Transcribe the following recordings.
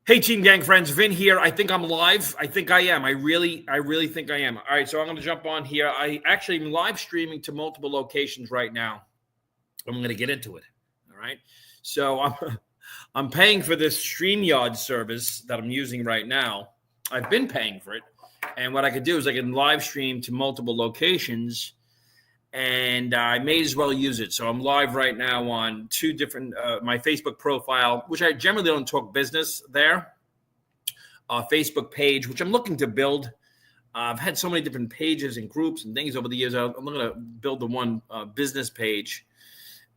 Hey, Team Gang friends, Vin here. I think I'm live. I think I am. I really think I am. All right, so I'm going to jump on here. I actually am live streaming to multiple locations right now. I'm going to get into it. All right, so I'm paying for this StreamYard service that I'm using right now. I've been paying for it, and what I could do is I can live stream to multiple locations, and I may as well use it. So I'm live right now on two different, my Facebook profile, which I generally don't talk business there, Facebook page, which I'm looking to build. I've had so many different pages and groups and things over the years. I'm going to build the one business page,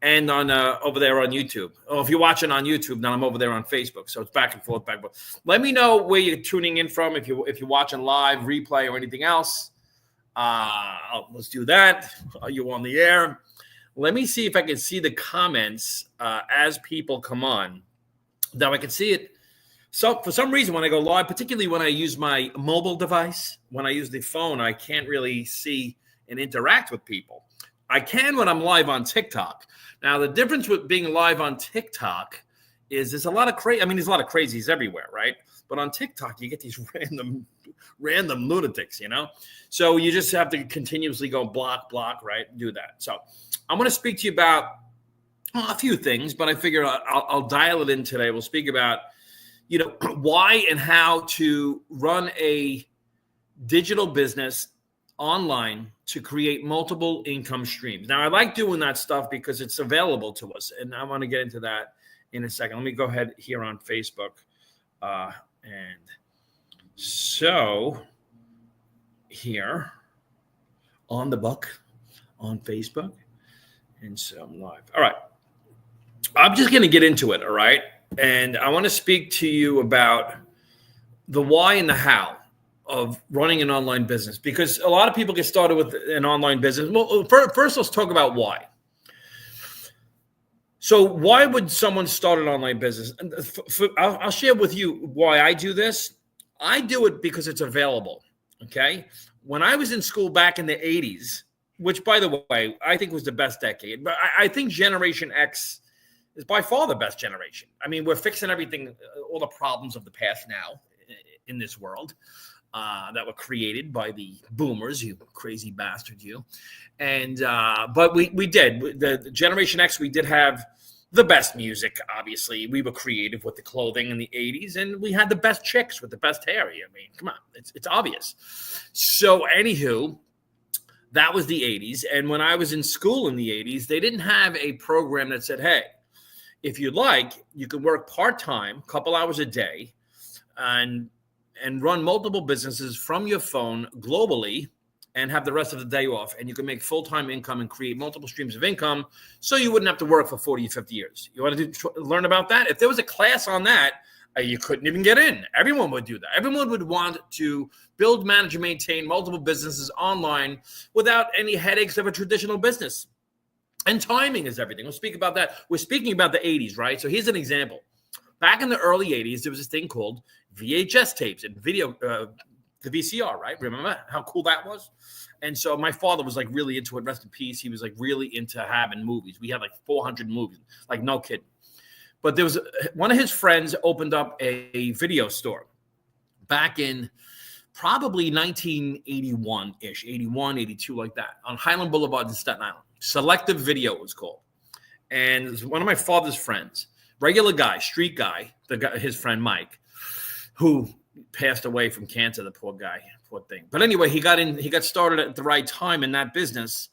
and on over there on YouTube. Oh, if you're watching on YouTube, then I'm over there on Facebook. So it's back and forth, back and forth. Let me know where you're tuning in from, if you're watching live, replay, or anything else. Let's do that. Are you on the air? Let me see if I can see the comments as people come on. Now I can see it. So for some reason, when I go live, particularly when I use my mobile device, when I use the phone, I can't really see and interact with people. I can when I'm live on TikTok. Now, the difference with being live on TikTok is there's a lot of there's a lot of crazies everywhere, right? But on TikTok, you get these random lunatics, you know? So you just have to continuously go block, right? Do that. So I'm going to speak to you about a few things, but I figure I'll dial it in today. We'll speak about, why and how to run a digital business online to create multiple income streams. Now, I like doing that stuff because it's available to us, and I want to get into that in a second. Let me go ahead here on Facebook. And so here on the buck on Facebook. And so I'm live. All right. I'm just going to get into it. All right. And I want to speak to you about the why and the how of running an online business, because a lot of people get started with an online business. Well, first, let's talk about why. So why would someone start an online business? I'll share with you why I do this. I do it because it's available, okay? When I was in school back in the 80s, which, by the way, I think was the best decade, but I think Generation X is by far the best generation. I mean, we're fixing everything, all the problems of the past now in this world that were created by the boomers, you crazy bastard, you. And but we did. The Generation X, we did have the best music, obviously. We were creative with the clothing in the 80s, and we had the best chicks with the best hair. I mean, come on, it's obvious. So anywho, that was the 80s. And when I was in school in the 80s, they didn't have a program that said, hey, if you'd like, you can work part-time, a couple hours a day, and run multiple businesses from your phone globally and have the rest of the day off. And you can make full-time income and create multiple streams of income so you wouldn't have to work for 40 or 50 years. You want to learn about that? If there was a class on that, you couldn't even get in. Everyone would do that. Everyone would want to build, manage, and maintain multiple businesses online without any headaches of a traditional business. And timing is everything. We'll speak about that. We're speaking about the 80s, right? So here's an example. Back in the early 80s, there was this thing called VHS tapes and video, the VCR, right? Remember how cool that was? And so my father was like really into it. Rest in peace. He was like really into having movies. We had like 400 movies, like no kidding. But there was one of his friends opened up a video store back in probably 1981-ish, 81, 82, like that, on Highland Boulevard in Staten Island. Selective Video was called. And it was one of my father's friends, regular guy, street guy, his friend Mike, who passed away from cancer, the poor guy, poor thing. But anyway, he got started at the right time in that business.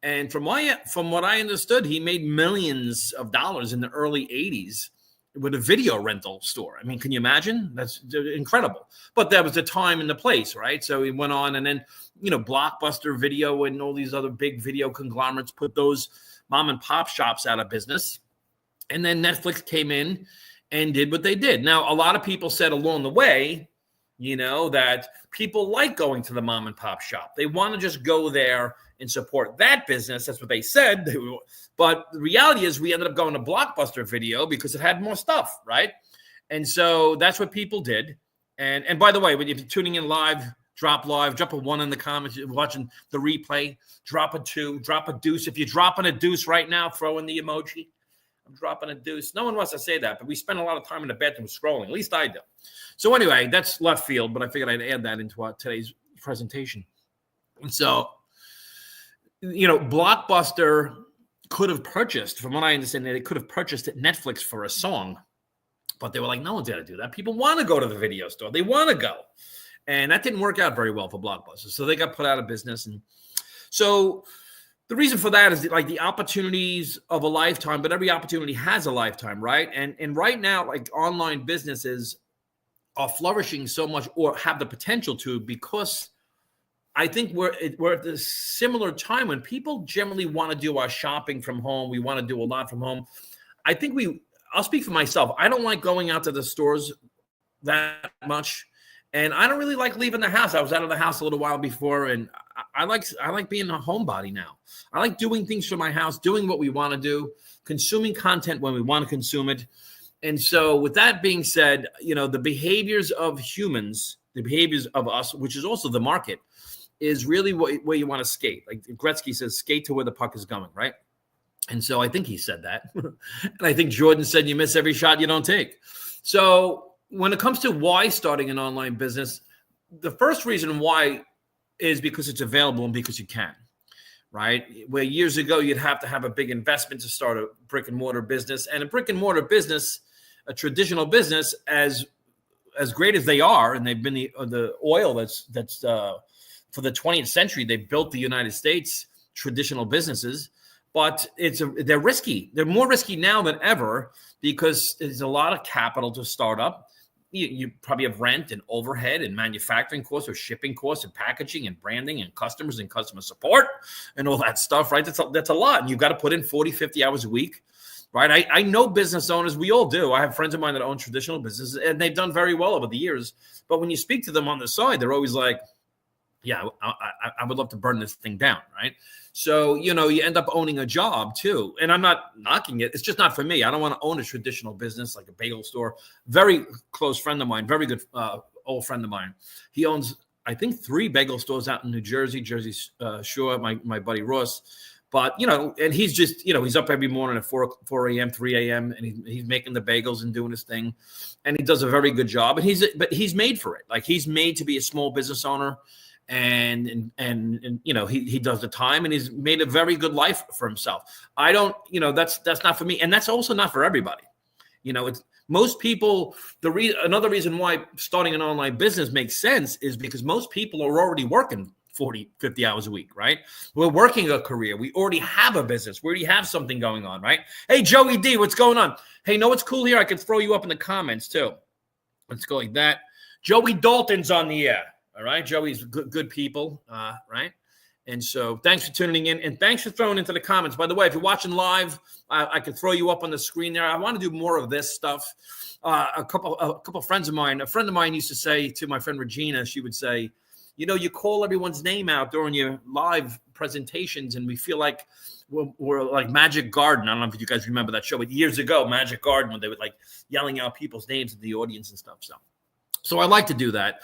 And from what I understood, he made millions of dollars in the early 80s with a video rental store. I mean, can you imagine? That's incredible. But that was the time and the place, right? So he went on, and then, Blockbuster Video and all these other big video conglomerates put those mom and pop shops out of business. And then Netflix came in and did what they did. Now, a lot of people said along the way, that people like going to the mom and pop shop. They want to just go there and support that business. That's what they said. But the reality is we ended up going to Blockbuster Video because it had more stuff, right? And so that's what people did. And by the way, if you're tuning in live, drop a 1 in the comments. You're watching the replay, drop a 2, drop a deuce. If you're dropping a deuce right now, throw in the emoji. I'm dropping a deuce. No one wants to say that, but we spend a lot of time in the bathroom scrolling. At least I do. So anyway, that's left field, but I figured I'd add that into today's presentation. And so, Blockbuster could have purchased, from what I understand, they could have purchased Netflix for a song, but they were like, no one's going to do that. People want to go to the video store. They want to go. And that didn't work out very well for Blockbuster. So they got put out of business. And so the reason for that is like the opportunities of a lifetime, but every opportunity has a lifetime, right? And right now, like online businesses are flourishing so much, or have the potential to, because I think we're at this similar time when people generally want to do our shopping from home. We want to do a lot from home. I think I'll speak for myself. I don't like going out to the stores that much. And I don't really like leaving the house. I was out of the house a little while before, and I like being a homebody now. I like doing things from my house, doing what we want to do, consuming content when we want to consume it. And so with that being said, the behaviors of humans, the behaviors of us, which is also the market, is really where you want to skate. Like Gretzky says, skate to where the puck is going, right? And so I think he said that. And I think Jordan said, you miss every shot you don't take. So when it comes to why starting an online business, the first reason why is because it's available and because you can, right? Where years ago, you'd have to have a big investment to start a brick and mortar business. And a brick and mortar business, a traditional business, as great as they are, and they've been the oil that's for the 20th century, they built the United States traditional businesses, but they're risky. They're more risky now than ever because there's a lot of capital to start up. You probably have rent and overhead and manufacturing costs or shipping costs and packaging and branding and customers and customer support and all that stuff, right? That's a lot. And you've got to put in 40, 50 hours a week, right? I know business owners. We all do. I have friends of mine that own traditional businesses, and they've done very well over the years. But when you speak to them on the side, they're always like, yeah, I would love to burn this thing down, right? So, you end up owning a job too. And I'm not knocking it. It's just not for me. I don't want to own a traditional business like a bagel store. Very close friend of mine, very good old friend of mine. He owns, I think, 3 bagel stores out in New Jersey, Jersey Shore, my buddy Ross. But, and he's just, he's up every morning at 4 a.m., 3 a.m., and he's making the bagels and doing his thing. And he does a very good job. And he's made for it. Like, he's made to be a small business owner. And he does the time, and he's made a very good life for himself. I don't, that's not for me. And that's also not for everybody. It's most people, another reason why starting an online business makes sense is because most people are already working 40, 50 hours a week, right? We're working a career. We already have a business. We already have something going on, right? Hey, Joey D, what's going on? Hey, know what's cool here? I can throw you up in the comments too. Let's go like that. Joey Dalton's on the air. All right. Joey's good people. Right. And so thanks for tuning in, and thanks for throwing into the comments. By the way, if you're watching live, I can throw you up on the screen there. I want to do more of this stuff. A couple friends of mine, a friend of mine used to say to my friend Regina, she would say, you call everyone's name out during your live presentations, and we feel like we're like Magic Garden. I don't know if you guys remember that show, but years ago, Magic Garden, when they would like yelling out people's names in the audience and stuff. So I like to do that.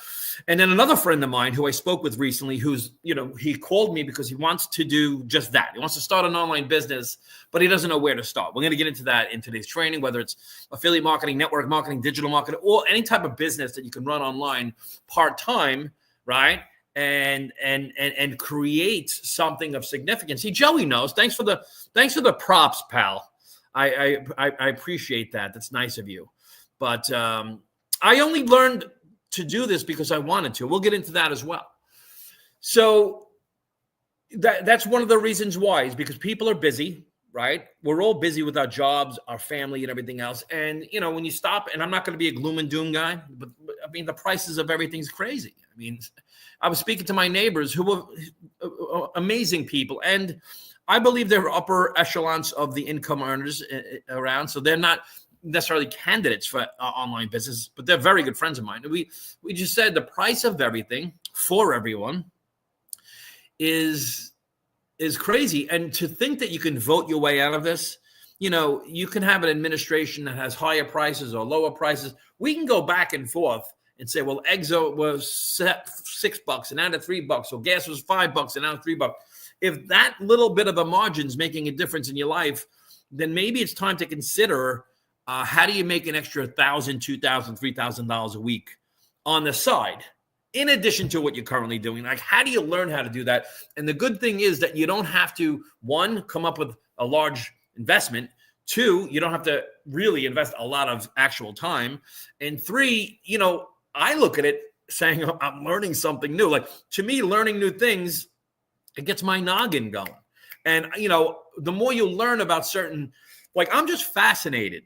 And then another friend of mine who I spoke with recently, who's, he called me because he wants to do just that. He wants to start an online business, but he doesn't know where to start. We're going to get into that in today's training, whether it's affiliate marketing, network marketing, digital marketing, or any type of business that you can run online part-time, right? And create something of significance. See, Joey knows. Thanks for the props, pal. I appreciate that. That's nice of you. But I only learned to do this because I wanted to. We'll get into that as well. So that's one of the reasons why, is because people are busy, right? We're all busy with our jobs, our family, and everything else. And, when you stop, and I'm not going to be a gloom and doom guy, but I mean, the prices of everything's crazy. I mean, I was speaking to my neighbors who were amazing people. And I believe they're upper echelons of the income earners around. So they're not necessarily candidates for online business, but they're very good friends of mine. And we just said the price of everything for everyone is crazy. And to think that you can vote your way out of this, you can have an administration that has higher prices or lower prices. We can go back and forth and say, well, eggs was $6 and now to $3, or gas was $5 and now $3. If that little bit of a margin is making a difference in your life, then maybe it's time to consider how do you make an extra $1,000, $2,000, $3,000 a week on the side, in addition to what you're currently doing. Like, how do you learn how to do that? And the good thing is that you don't have to, one, come up with a large investment. Two, you don't have to really invest a lot of actual time. And three, I look at it saying I'm learning something new. Like, to me, learning new things, it gets my noggin going. And, the more you learn about certain, like, I'm just fascinated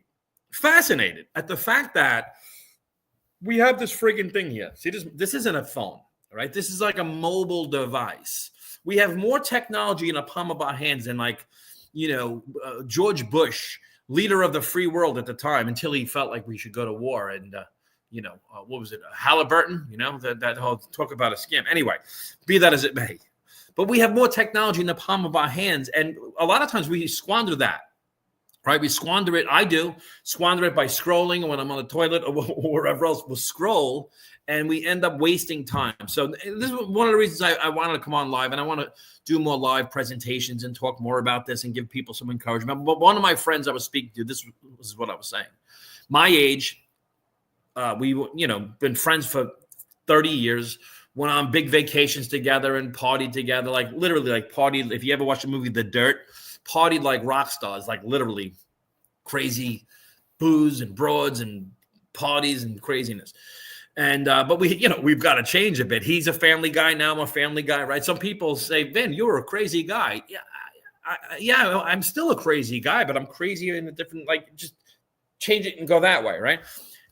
at the fact that we have this friggin' thing here. See, this isn't a phone, right? This is like a mobile device. We have more technology in the palm of our hands than George Bush, leader of the free world at the time, until he felt like we should go to war. And, what was it? Halliburton, that whole talk about a scam. Anyway, be that as it may. But we have more technology in the palm of our hands. And a lot of times we squander that, right? We squander it. I do squander it by scrolling when I'm on the toilet or wherever else. We'll scroll and we end up wasting time. So this is one of the reasons I wanted to come on live, and I want to do more live presentations and talk more about this and give people some encouragement. But one of my friends I was speaking to, this is what I was saying. My age, we been friends for 30 years. Went on big vacations together and partied together, like literally like partied. If you ever watch the movie The Dirt, partied like rock stars, like literally crazy booze and broads and parties and craziness. And but we've got to change a bit. He's a family guy now. I'm a family guy, right? Some people say, "Ben, you're a crazy guy." Yeah, I'm still a crazy guy, but I'm crazy in a different, like, just change it and go that way, right?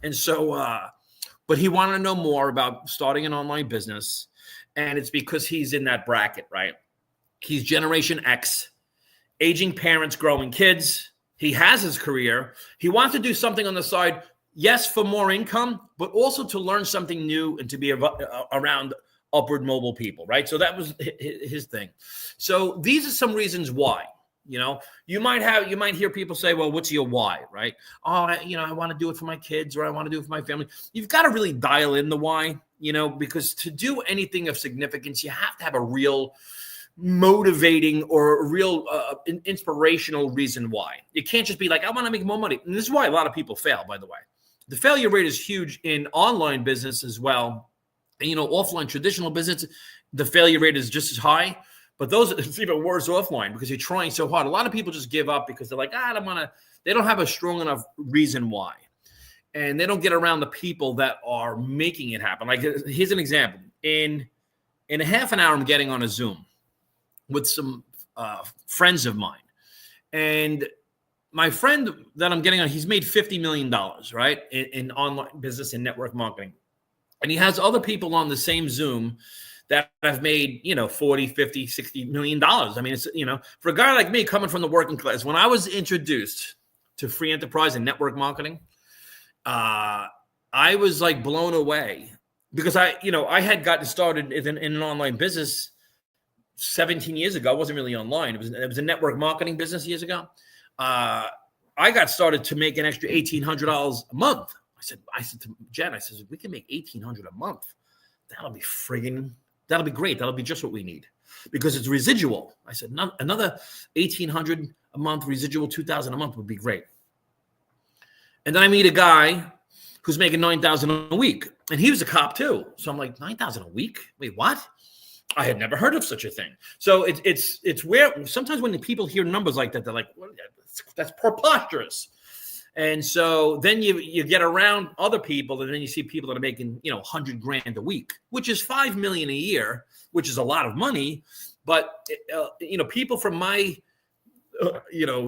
And so. But he wanted to know more about starting an online business. And it's because he's in that bracket, right? He's Generation X, aging parents, growing kids. He has his career. He wants to do something on the side, yes, for more income, but also to learn something new and to be around upward mobile people, right? So that was his thing. So these are some reasons why. You might hear people say, well, what's your why, right? Oh, I want to do it for my kids, or I want to do it for my family. You've got to really dial in the why, because to do anything of significance, you have to have a real motivating or a real inspirational reason why. It can't just be like, I want to make more money. And this is why a lot of people fail, by the way. The failure rate is huge in online business as well. And, offline traditional business, the failure rate is just as high. But it's even worse offline because you're trying so hard. A lot of people just give up because they're like, they don't have a strong enough reason why. And they don't get around the people that are making it happen. Like, here's an example. In a half an hour, I'm getting on a Zoom with some friends of mine. And my friend that I'm getting on, he's made $50 million, right, in online business and network marketing. And he has other people on the same Zoom that have made, 40, 50, $60 million. I mean, it's, for a guy like me coming from the working class, when I was introduced to free enterprise and network marketing, I was like blown away because I had gotten started in an online business 17 years ago. It wasn't really online. It was a network marketing business years ago. I got started to make an extra $1,800 a month. I said to Jen, we can make $1,800 a month. That'll be great. That'll be just what we need because it's residual. I said, another $1,800 a month, residual $2,000 a month would be great. And then I meet a guy who's making $9,000 a week, and he was a cop too. So I'm like, $9,000 a week? Wait, what? I had never heard of such a thing. So it's where sometimes when the people hear numbers like that, they're like, well, that's preposterous. And so then you get around other people, and then you see people that are making, $100,000 a week, which is $5 million a year, which is a lot of money. But people from my,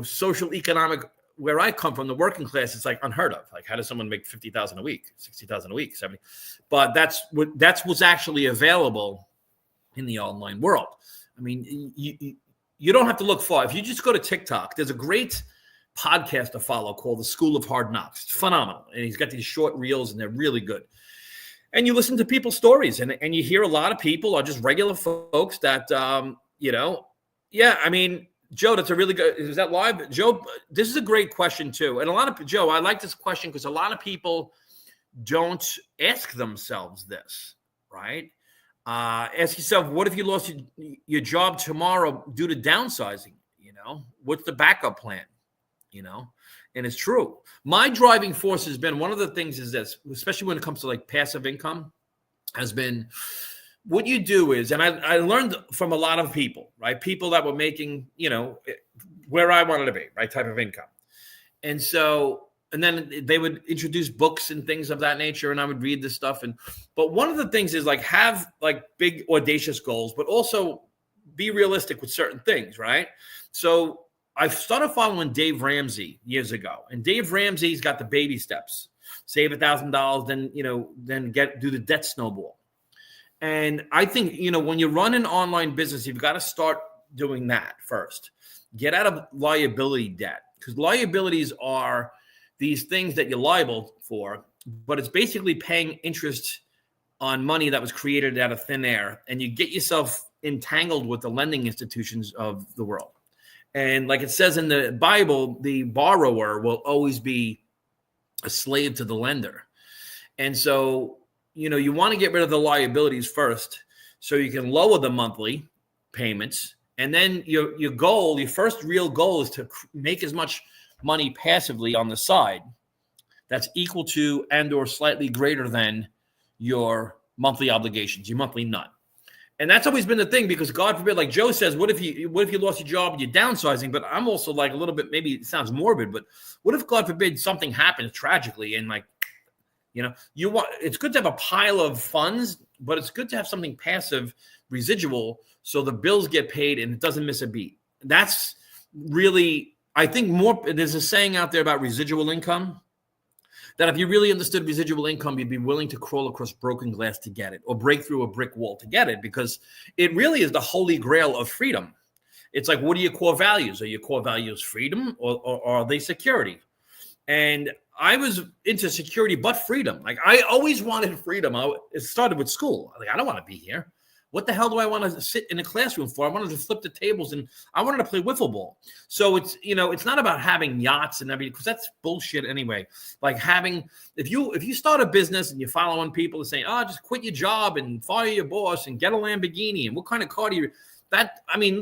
social economic, where I come from, the working class, it's like unheard of. Like, how does someone make $50,000 a week, $60,000 a week, 70? But that's what's actually available in the online world. I mean, you don't have to look far. If you just go to TikTok, there's a great podcast to follow called The School of Hard Knocks. It's phenomenal. And he's got these short reels, and they're really good. And you listen to people's stories, and you hear a lot of people are just regular folks that, I mean, Joe, that's a really good, is that live? Joe, this is a great question too. And Joe, I like this question because a lot of people don't ask themselves this, right? Ask yourself, what if you lost your job tomorrow due to downsizing? What's the backup plan? and it's true. My driving force has been, one of the things is this, especially when it comes to like passive income, has been what you do is, and I learned from a lot of people, right? People that were making, where I wanted to be, right? Type of income. And so, and then they would introduce books and things of that nature, and I would read this stuff. But one of the things is like have like big audacious goals, but also be realistic with certain things, right? So I started following Dave Ramsey years ago, and Dave Ramsey's got the baby steps: save $1,000, then do the debt snowball. And I think, when you run an online business, you've got to start doing that first. Get out of liability debt, because liabilities are these things that you're liable for, but it's basically paying interest on money that was created out of thin air, and you get yourself entangled with the lending institutions of the world. And like it says in the Bible, the borrower will always be a slave to the lender. And so, you want to get rid of the liabilities first so you can lower the monthly payments. And then your first real goal is to make as much money passively on the side that's equal to and or slightly greater than your monthly obligations, your monthly nut. And that's always been the thing, because God forbid, like Joe says, what if you lost your job and you're downsizing? But I'm also like a little bit, maybe it sounds morbid, but what if God forbid something happens tragically, and like, it's good to have a pile of funds, but it's good to have something passive, residual, so the bills get paid and it doesn't miss a beat. That's really, I think, there's a saying out there about residual income, that if you really understood residual income, you'd be willing to crawl across broken glass to get it, or break through a brick wall to get it, because it really is the holy grail of freedom. It's like, what are your core values? Are your core values freedom, or are they security? And I was into security, but freedom. Like, I always wanted freedom. It started with school. Like, I don't want to be here. What the hell do I want to sit in a classroom for? I wanted to flip the tables, and I wanted to play wiffle ball. So it's not about having yachts and everything, because that's bullshit anyway. Like, if you start a business and you're following people and saying, just quit your job and fire your boss and get a Lamborghini, and what kind of car do you,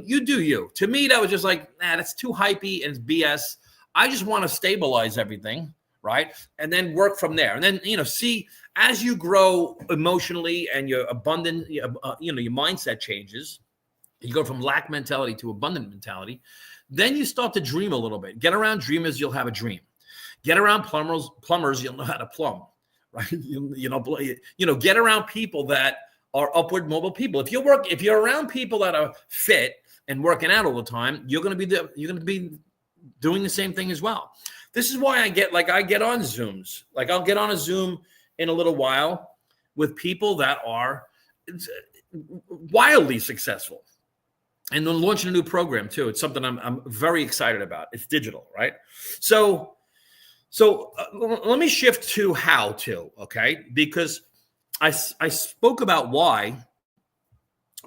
you do you. To me, that was just like, that's too hypey and it's BS. I just want to stabilize everything, right? And then work from there. And then, see, as you grow emotionally and you're abundant, your mindset changes. You go from lack mentality to abundant mentality. Then you start to dream a little bit. Get around dreamers, you'll have a dream. Get around plumbers, you'll know how to plumb, right? Get around people that are upward mobile people. If you're around people that are fit and working out all the time, you're going to be doing the same thing as well. This is why I get on Zooms. Like, I'll get on a Zoom in a little while with people that are wildly successful, and then launching a new program too. It's something I'm very excited about. It's digital, right? So let me shift to how to, okay? Because I spoke about why,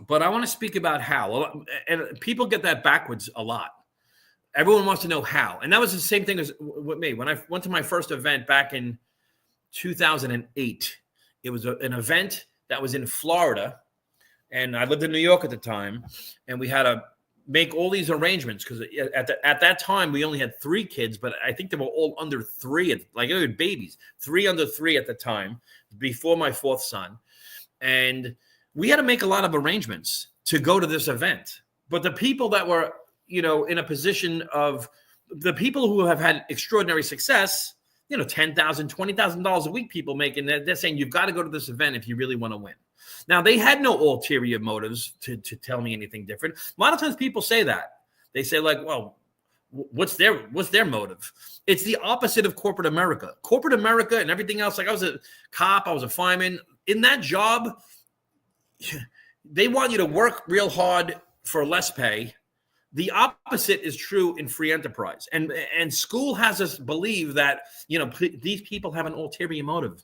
but I want to speak about how. And people get that backwards a lot. Everyone wants to know how. And that was the same thing as with me. When I went to my first event back in 2008, it was an event that was in Florida, and I lived in New York at the time, and we had to make all these arrangements, because at that time we only had 3 kids, but I think they were all under 3, like they were babies, 3 under 3 at the time, before my 4th son. And we had to make a lot of arrangements to go to this event. But the people that were in a position of, the people who have had extraordinary success, $10,000, $20,000 a week, people making that, they're saying, you've got to go to this event if you really want to win. Now, they had no ulterior motives to tell me anything different. A lot of times people say that. They say, like, well, what's their motive? It's the opposite of corporate America. Corporate America and everything else, like, I was a cop, I was a fireman. In that job, they want you to work real hard for less pay. The opposite is true in free enterprise. And school has us believe that, these people have an ulterior motive.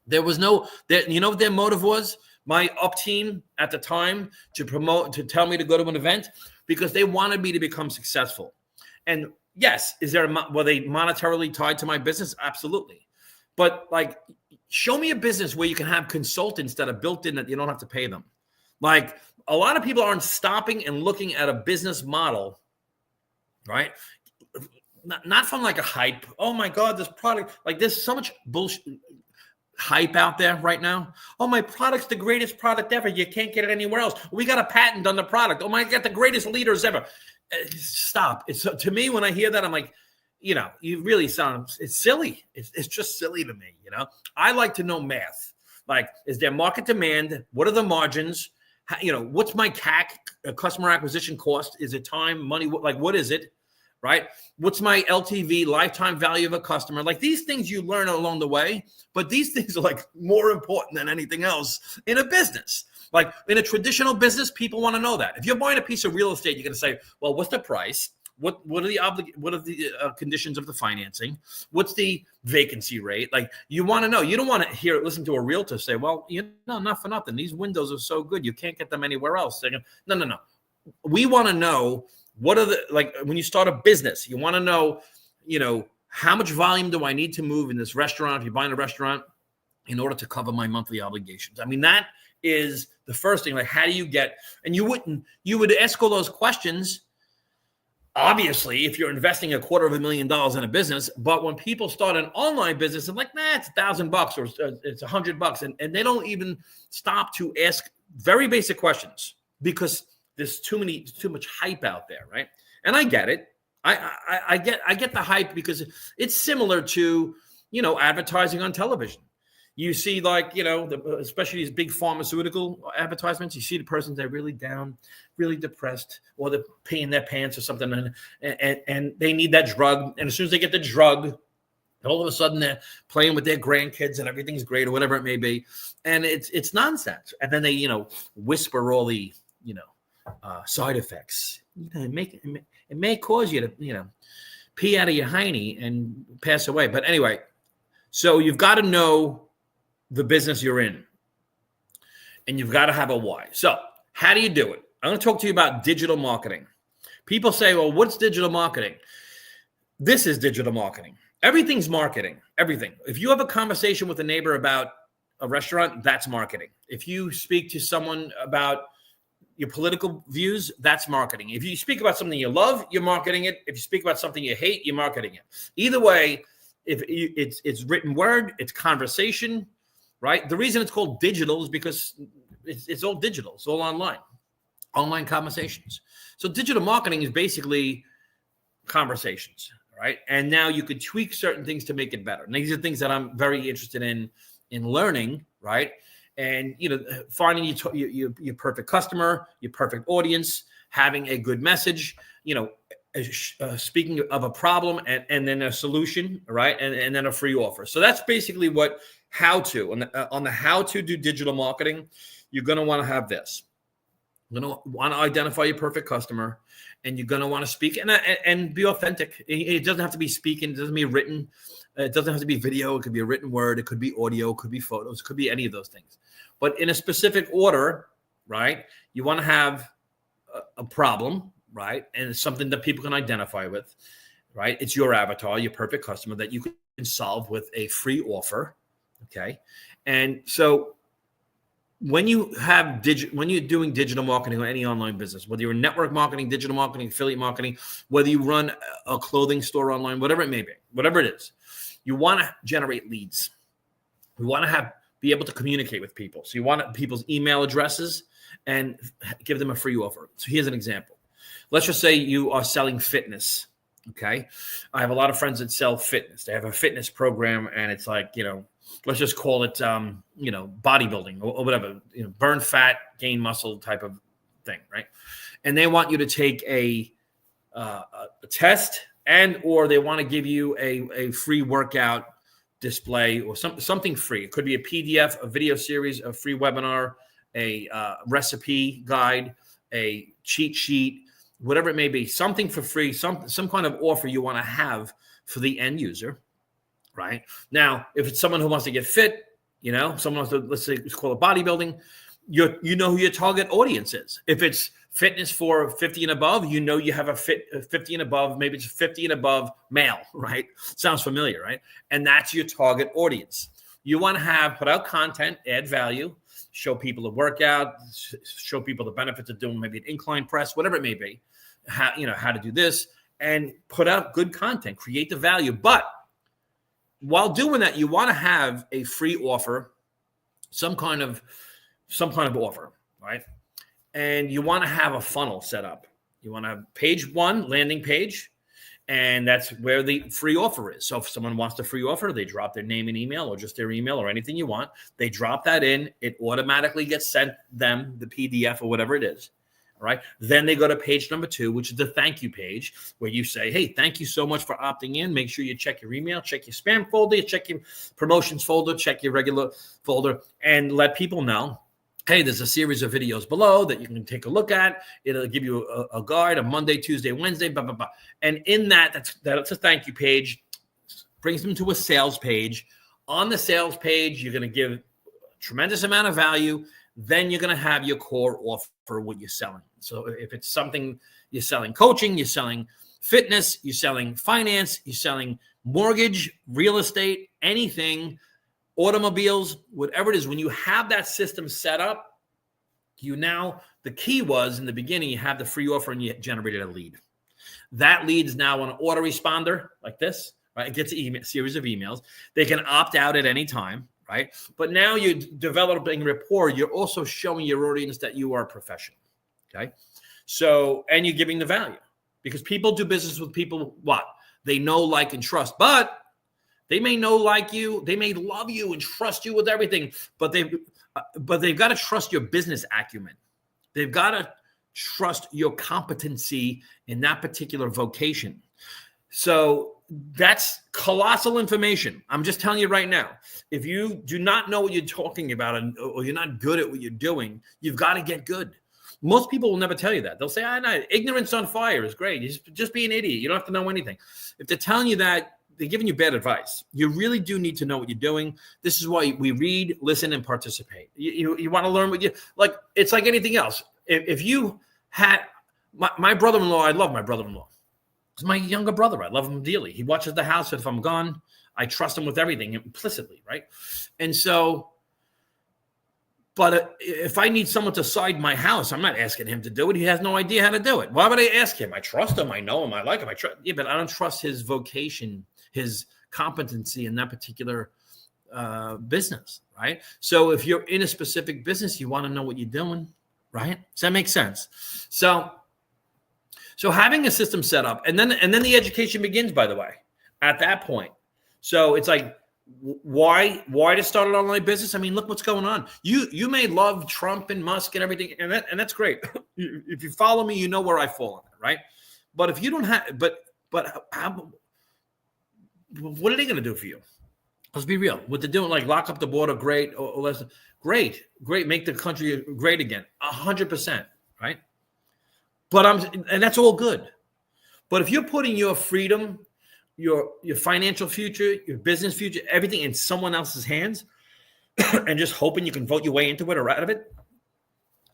There was what their motive was? My up team at the time to tell me to go to an event, because they wanted me to become successful. And yes, were they monetarily tied to my business? Absolutely. But like, show me a business where you can have consultants that are built in that you don't have to pay them. Like, a lot of people aren't stopping and looking at a business model, right? not from like a hype. Oh my God, this product, like there's so much bullshit hype out there right now. Oh, my product's the greatest product ever. You can't get it anywhere else. We got a patent on the product. Oh my God, the greatest leaders ever. Stop. It's to me, when I hear that, I'm like, you really sound, it's silly. It's just silly to me. I like to know math. Like, is there market demand? What are the margins? What's my CAC, customer acquisition cost? Is it time, money? What is it? Right? What's my LTV, lifetime value of a customer? Like, these things you learn along the way, but these things are like more important than anything else in a business. Like in a traditional business, people want to know that. If you're buying a piece of real estate, you're going to say, well, what's the price? What are the conditions of the financing? What's the vacancy rate? Like, you want to know. You don't want to listen to a realtor say, well, not for nothing. These windows are so good, you can't get them anywhere else. No. We want to know, what are when you start a business, you want to know, how much volume do I need to move in this restaurant? If you're buying a restaurant, in order to cover my monthly obligations. I mean, that is the first thing. Like, how do you get, and you would ask all those questions, obviously, if you're investing $250,000 in a business. But when people start an online business, I'm like, it's $1,000 or it's $100, and they don't even stop to ask very basic questions because there's too much hype out there, right? And I get it. I get the hype because it's similar to advertising on television. You see, especially these big pharmaceutical advertisements, you see the person's they're really down, really depressed, or they're peeing their pants or something, and they need that drug. And as soon as they get the drug, all of a sudden they're playing with their grandkids and everything's great, or whatever it may be. And it's nonsense. And then they whisper all the side effects. It may cause you to pee out of your hiney and pass away. But anyway, so you've got to know the business you're in, and you've got to have a why. So how do you do it? I'm going to talk to you about digital marketing. People say, well, what's digital marketing? This is digital marketing. Everything's marketing. Everything. If you have a conversation with a neighbor about a restaurant, that's marketing. If you speak to someone about your political views, that's marketing. If you speak about something you love, you're marketing it. If you speak about something you hate, you're marketing it. Either way, it's written word, it's conversation, right? The reason it's called digital is because it's all digital. It's all online conversations. So digital marketing is basically conversations, right? And now you could tweak certain things to make it better. And these are things that I'm very interested in learning, right? And finding your perfect customer, your perfect audience, having a good message, speaking of a problem and then a solution, right? And then a free offer. So that's basically on the how to do digital marketing. You're going to want to have this. You're going to want to identify your perfect customer, and you're going to want to speak and be authentic. It doesn't have to be speaking. It doesn't be written. It doesn't have to be video. It could be a written word. It could be audio. It could be photos. It could be any of those things. But in a specific order, right? You want to have a problem, right? And it's something that people can identify with, right? It's your avatar, your perfect customer that you can solve with a free offer, okay? And so when you're doing digital marketing or any online business, whether you're in network marketing, digital marketing, affiliate marketing, whether you run a clothing store online, whatever it may be, whatever it is, you want to generate leads. You want to be able to communicate with people. So you want people's email addresses and give them a free offer. So here's an example. Let's just say you are selling fitness. Okay. I have a lot of friends that sell fitness. They have a fitness program, and it's like, let's just call it, bodybuilding or whatever, burn fat, gain muscle type of thing. Right. And they want you to take a test, or they want to give you a free workout display or something free. It could be a PDF, a video series, a free webinar, a recipe guide, a cheat sheet, whatever it may be, something for free, some kind of offer you want to have for the end user, right? Now, if it's someone who wants to get fit, someone wants to, let's say, it's called bodybuilding, you know who your target audience is. If it's fitness for 50 and above, you have a 50 and above, maybe it's 50 and above male, right? Sounds familiar, right? And that's your target audience. You want to put out content, add value, show people the workout, show people the benefits of doing maybe an incline press, whatever it may be, how to do this, and put out good content, create the value. But while doing that, you want to have a free offer, some kind of offer, right? And you want to have a funnel set up. You want to have page one, landing page, and that's where the free offer is. So if someone wants the free offer, they drop their name and email, or just their email, or anything you want. They drop that in. It automatically gets sent them the PDF or whatever it is. All right. Then they go to page number 2, which is the thank you page, where you say, hey, thank you so much for opting in. Make sure you check your email, check your spam folder, check your promotions folder, check your regular folder, and let people know, hey, there's a series of videos below that you can take a look at. It'll give you a guide on Monday, Tuesday, Wednesday, blah, blah, blah. And in that's a thank you page, brings them to a sales page. On the sales page, you're going to give a tremendous amount of value. Then you're going to have your core offer, what you're selling. So if it's something you're selling, coaching, you're selling fitness, you're selling finance, you're selling mortgage, real estate, anything, automobiles, whatever it is, when you have that system set up, the key was in the beginning, you have the free offer and you generated a lead. That lead is now an autoresponder like this, right? It gets a series of emails. They can opt out at any time. Right? But now you're developing rapport. You're also showing your audience that you are a professional. Okay. So, and you're giving the value, because people do business with people, what? They know, like, and trust, but they may know, like you, they may love you and trust you with everything, but they've got to trust your business acumen. They've got to trust your competency in that particular vocation. So that's colossal information. I'm just telling you right now, if you do not know what you're talking about, or you're not good at what you're doing, you've got to get good. Most people will never tell you that. They'll say, no, ignorance on fire is great. Just be an idiot. You don't have to know anything. If they're telling you that, they're giving you bad advice. You really do need to know what you're doing. This is why we read, listen, and participate. You want to learn what like. It's like anything else. If you had my brother-in-law, I love my brother-in-law. He's my younger brother. I love him dearly. He watches the house. If I'm gone, I trust him with everything implicitly, right? And so, but if I need someone to side my house, I'm not asking him to do it. He has no idea how to do it. Why would I ask him? I trust him. I know him. I like him. Yeah, but I don't trust his vocation, his competency in that particular business, right? So if you're in a specific business, you want to know what you're doing, right? Does that make sense? So having a system set up, and then the education begins, by the way, at that point. So it's like, why to start an online business? I mean, look what's going on. You may love Trump and Musk and everything, and that's great. If you follow me, you know where I fall on it, right? But if you don't have, but how, what are they going to do for you? Let's be real. What they're doing, like lock up the border, great, or less, great, make the country great again, 100%, right? And that's all good. But if you're putting your freedom, your financial future, your business future, everything in someone else's hands, and just hoping you can vote your way into it or out of it,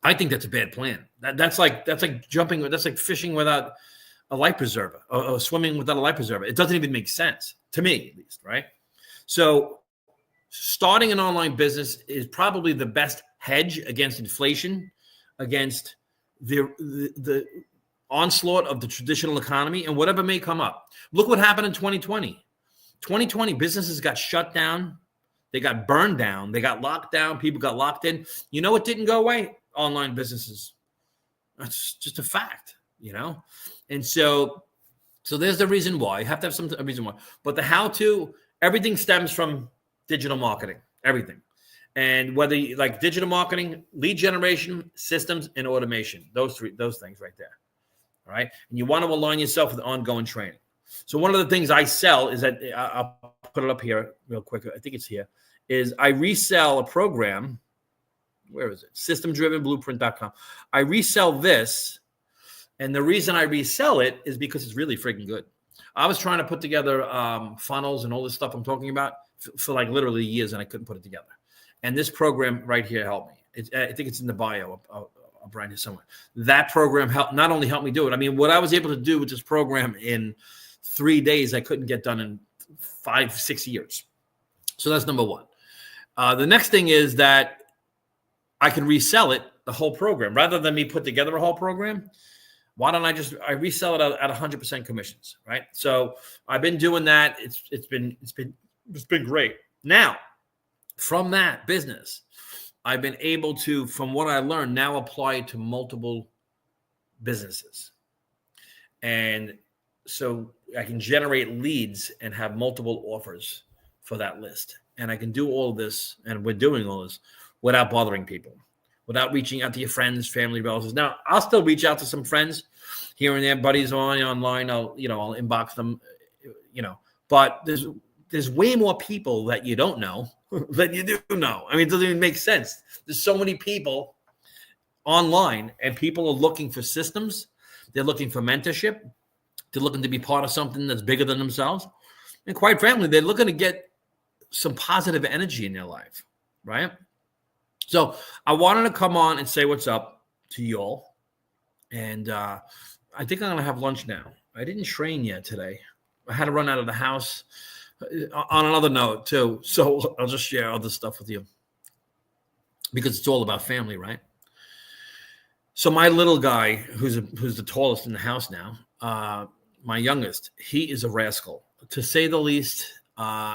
I think that's a bad plan. That's like jumping. That's like fishing without a life preserver, or swimming without a life preserver. It doesn't even make sense to me, at least, right? So, starting an online business is probably the best hedge against inflation, against the onslaught of the traditional economy and whatever may come up. Look what happened in 2020. 2020, businesses got shut down. They got burned down. They got locked down. People got locked in. You know what didn't go away? Online businesses. That's just a fact, And so there's the reason why. You have to have a reason why. But the how-to, everything stems from digital marketing, everything. And whether you like digital marketing, lead generation, systems, and automation, those things right there. All right. And you want to align yourself with ongoing training. So one of the things I sell is that I'll put it up here real quick. I think it's here, is I resell a program. Where is it? Systemdrivenblueprint.com. I resell this. And the reason I resell it is because it's really freaking good. I was trying to put together funnels and all this stuff I'm talking about for like literally years, and I couldn't put it together. And this program right here helped me. I think it's in the bio. I'll brand it somewhere. That program not only helped me do it. I mean, what I was able to do with this program in 3 days, I couldn't get done in 5-6 years. So that's number one. The next thing is that I can resell it, the whole program. Rather than me put together a whole program, Why don't I resell it at 100% commissions, right? So I've been doing that. It's been great. Now, from that business, I've been able to, from what I learned, now apply it to multiple businesses. And so I can generate leads and have multiple offers for that list. And I can do all this, and we're doing all this without bothering people, without reaching out to your friends, family, relatives. Now, I'll still reach out to some friends here and there, buddies online. I'll inbox them, but there's way more people that you don't know than you do know. I mean, it doesn't even make sense. There's so many people online, and people are looking for systems. They're looking for mentorship. They're looking to be part of something that's bigger than themselves. And quite frankly, they're looking to get some positive energy in their life, right? So I wanted to come on and say what's up to y'all. And I think I'm going to have lunch now. I didn't train yet today. I had to run out of the house on another note too. So I'll just share other stuff with you because it's all about family, right? So my little guy, who's the tallest in the house now, my youngest, he is a rascal, to say the least.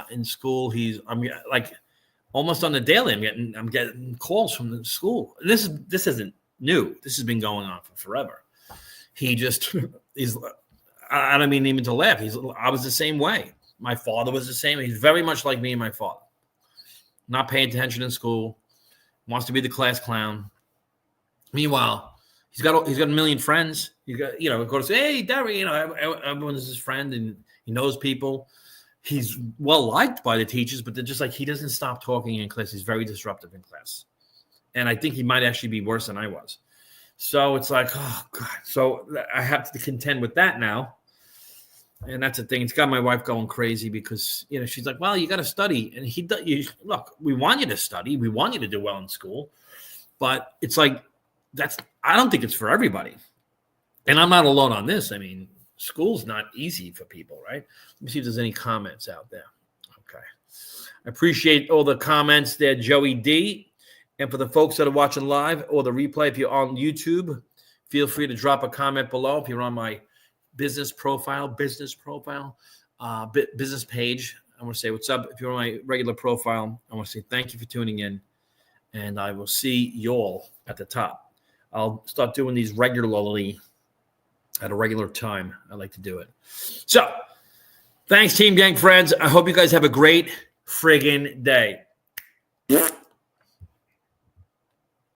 In school, I'm like almost on the daily. I'm getting calls from the school. This isn't new. This has been going on for forever. He's. I don't mean even to laugh. I was the same way. My father was the same. He's very much like me and my father. Not paying attention in school. Wants to be the class clown. Meanwhile, he's got a million friends. He's got go to say, hey, Derry, everyone's his friend, and he knows people. He's well liked by the teachers, but they're just like, he doesn't stop talking in class. He's very disruptive in class. And I think he might actually be worse than I was. So it's like, oh God. So I have to contend with that now. And that's the thing. It's got my wife going crazy because, she's like, well, you got to study. And look, we want you to study. We want you to do well in school. But it's like, I don't think it's for everybody. And I'm not alone on this. I mean, school's not easy for people, right? Let me see if there's any comments out there. Okay. I appreciate all the comments there, Joey D. And for the folks that are watching live or the replay, if you're on YouTube, feel free to drop a comment below. If you're on my business page, I want to say what's up. If you're on my regular profile, I want to say thank you for tuning in. And I will see y'all at the top. I'll start doing these regularly at a regular time. I like to do it. So, thanks, Team Gang friends. I hope you guys have a great friggin' day.